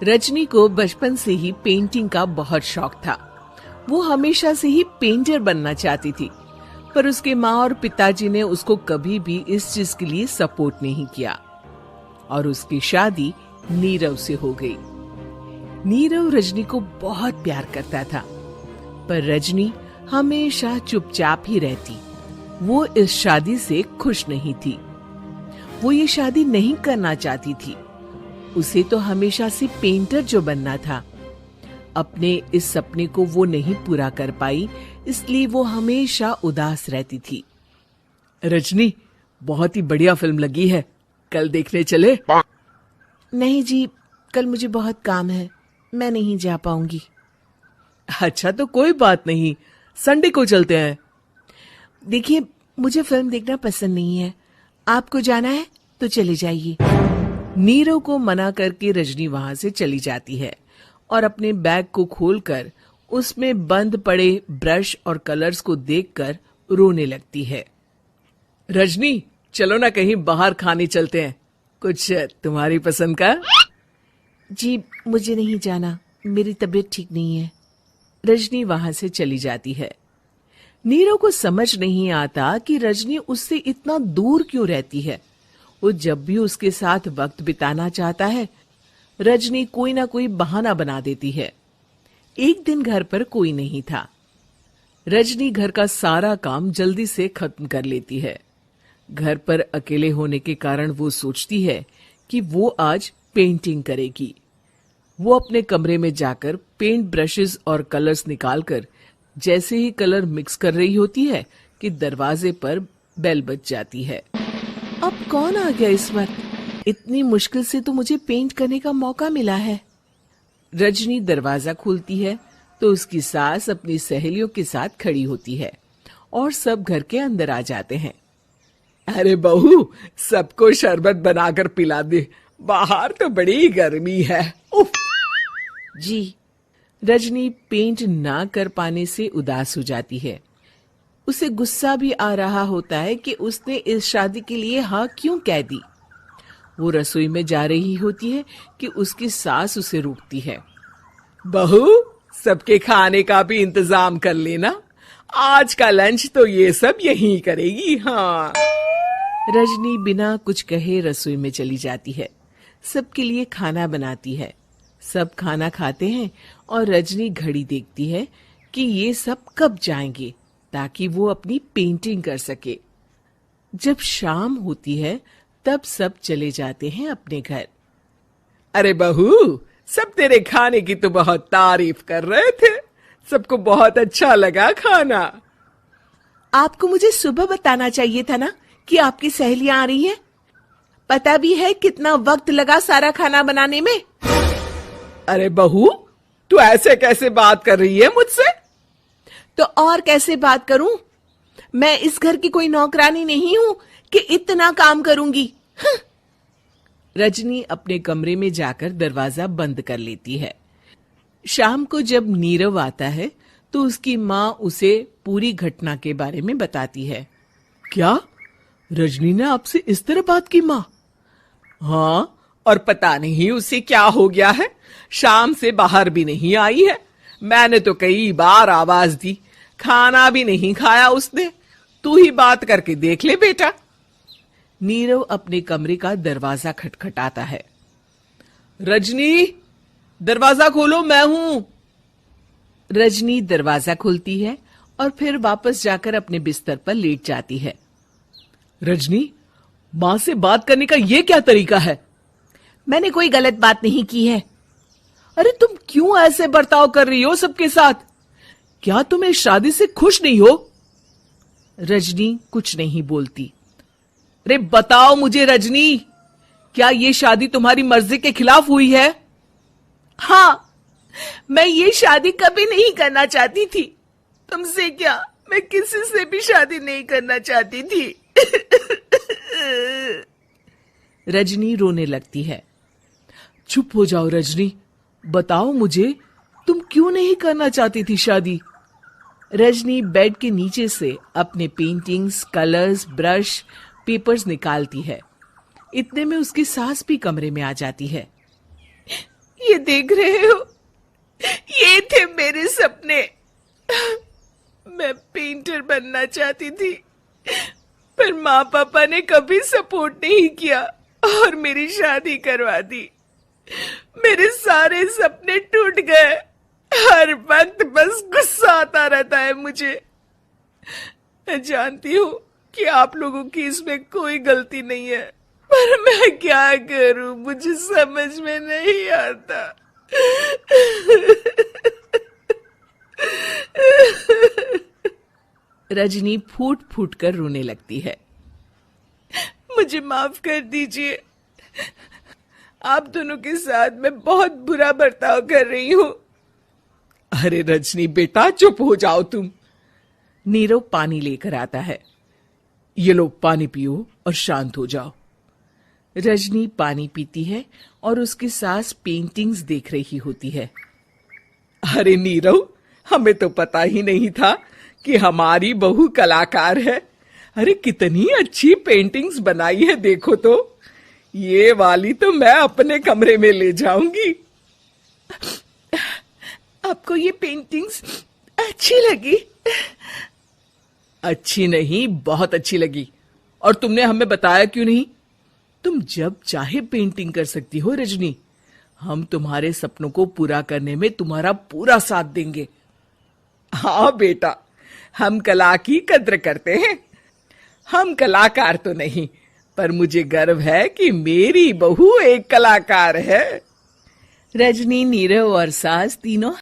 रजनी को बचपन से ही पेंटिंग का बहुत शौक था। वो हमेशा से ही पेंटर बनना चाहती थी, पर उसके माँ और पिताजी ने उसको कभी भी इस चीज के लिए सपोर्ट नहीं किया और उसकी शादी नीरव से हो गई। नीरव रजनी को बहुत प्यार करता था, पर रजनी हमेशा चुपचाप ही रहती। वो इस शादी से खुश नहीं थी। वो ये शादी नहीं करना चाहती थी। उसे तो हमेशा से पेंटर जो बनना था। अपने इस सपने को वो नहीं पूरा कर पाई, इसलिए वो हमेशा उदास रहती थी। रजनी, बहुत ही बढ़िया फिल्म लगी है, कल देखने चले? नहीं जी, कल मुझे बहुत काम है, मैं नहीं जा पाऊंगी। अच्छा तो कोई बात नहीं, संडे को चलते हैं। देखिए, मुझे फिल्म देखना पसंद नहीं है। आपको जाना है तो चले जाइए। नीरव को मना करके रजनी वहां से चली जाती है और अपने बैग को खोलकर उसमें बंद पड़े ब्रश और कलर्स को देखकर रोने लगती है। रजनी, चलो ना कहीं बाहर खाने चलते हैं, कुछ तुम्हारी पसंद का। जी, मुझे नहीं जाना, मेरी तबीयत ठीक नहीं है। रजनी वहां से चली जाती है। नीरव को समझ नहीं आता कि रजनी उससे इतना दूर क्यों रहती है। वो जब भी उसके साथ वक्त बिताना चाहता है, रजनी कोई ना कोई बहाना बना देती है। एक दिन घर पर कोई नहीं था। रजनी घर का सारा काम जल्दी से खत्म कर लेती है। घर पर अकेले होने के कारण वो सोचती है कि वो आज पेंटिंग करेगी। वो अपने कमरे में जाकर पेंट ब्रशेस और कलर्स निकालकर जैसे ही कलर मिक्स कर रही होती है कि दरवाजे पर बेल बज जाती है। अब कौन आ गया इस वक्त? इतनी मुश्किल से तो मुझे पेंट करने का मौका मिला है। रजनी दरवाजा खोलती है तो उसकी सास अपनी सहेलियों के साथ खड़ी होती है और सब घर के अंदर आ जाते हैं। अरे बहू, सबको शरबत बनाकर पिला दे, बाहर तो बड़ी गर्मी है। उफ। जी। रजनी पेंट ना कर पाने से उदास हो जाती है। उसे गुस्सा भी आ रहा होता है कि उसने इस शादी के लिए हाँ क्यों कह दी। वो रसोई में जा रही होती है कि उसकी सास उसे रोकती है। बहू, सबके खाने का भी इंतजाम कर लेना, आज का लंच तो ये सब यहीं करेगी। हाँ। रजनी बिना कुछ कहे रसोई में चली जाती है। सबके लिए खाना बनाती है। सब खाना खाते हैं और रजनी घड़ी देखती है कि ये सब कब जाएंगे ताकि वो अपनी पेंटिंग कर सके। जब शाम होती है तब सब चले जाते हैं अपने घर। अरे बहू, सब तेरे खाने की तो बहुत तारीफ कर रहे थे, सबको बहुत अच्छा लगा खाना। आपको मुझे सुबह बताना चाहिए था ना कि आपकी सहेलियां आ रही हैं। पता भी है कितना वक्त लगा सारा खाना बनाने में। अरे बहू, तू ऐसे कैसे बात कर रही है मुझसे? तो और कैसे बात करूं? मैं इस घर की कोई नौकरानी नहीं हूं कि इतना काम करूंगी। रजनी अपने कमरे में जाकर दरवाजा बंद कर लेती है। शाम को जब नीरव आता है तो उसकी माँ उसे पूरी घटना के बारे में बताती है। क्या रजनी ने आपसे इस तरह बात की माँ? हाँ, और पता नहीं उसे क्या हो गया है, शाम से बाहर भी नहीं आई है। मैंने तो कई बार आवाज दी, खाना भी नहीं खाया उसने। तू ही बात करके देख ले बेटा। नीरव अपने कमरे का दरवाजा खटखटाता है। रजनी, दरवाजा खोलो, मैं हूं। रजनी दरवाजा खोलती है और फिर वापस जाकर अपने बिस्तर पर लेट जाती है। रजनी, मां से बात करने का ये क्या तरीका है? मैंने कोई गलत बात नहीं की है। अरे तुम क्यों ऐसे बर्ताव कर रही हो सबके साथ? क्या तुम इस शादी से खुश नहीं हो? रजनी कुछ नहीं बोलती। अरे बताओ मुझे रजनी, क्या ये शादी तुम्हारी मर्जी के खिलाफ हुई है? हाँ, मैं ये शादी कभी नहीं करना चाहती थी। तुमसे क्या, मैं किसी से भी शादी नहीं करना चाहती थी। रजनी रोने लगती है। चुप हो जाओ रजनी, बताओ मुझे, तुम क्यों नहीं करना चाहती थी शादी? रजनी बेड के नीचे से अपने पेंटिंग्स, कलर्स, ब्रश, पेपर्स निकालती है। इतने में उसकी सास भी कमरे में आ जाती है। ये देख रहे हो, ये थे मेरे सपने। मैं पेंटर बनना चाहती थी, पर माँ पापा ने कभी सपोर्ट नहीं किया और मेरी शादी करवा दी। मेरे सारे सपने टूट गए। हर वक्त बस गुस्सा आता रहता है मुझे। मैं जानती हूँ कि आप लोगों की इसमें कोई गलती नहीं है, पर मैं क्या करूं, मुझे समझ में नहीं आता। रजनी फूट फूट कर रोने लगती है। मुझे माफ कर दीजिए, आप दोनों के साथ मैं बहुत बुरा बर्ताव कर रही हूँ। अरे रजनी बेटा, चुप हो जाओ तुम। नीरव पानी लेकर आता है। ये लो पानी पियो और शांत हो जाओ। रजनी पानी पीती है और उसकी सास पेंटिंग्स देख रही होती है। अरे नीरव, हमें तो पता ही नहीं था कि हमारी बहू कलाकार है। अरे कितनी अच्छी पेंटिंग्स बनाई है, देखो तो। ये वाली तो मैं अपने कमरे में ले जाऊंगी। आपको ये पेंटिंग्स अच्छी लगी? अच्छी नहीं, बहुत अच्छी लगी। और तुमने हमें बताया क्यों नहीं? तुम जब चाहे पेंटिंग कर सकती हो रजनी। हम तुम्हारे सपनों को पूरा करने में तुम्हारा पूरा साथ देंगे। हाँ बेटा, हम कला की कद्र करते हैं। हम कलाकार तो नहीं, पर मुझे गर्व है कि मेरी बहू एक कलाकार है। रजनी, नीरव और सास तीनों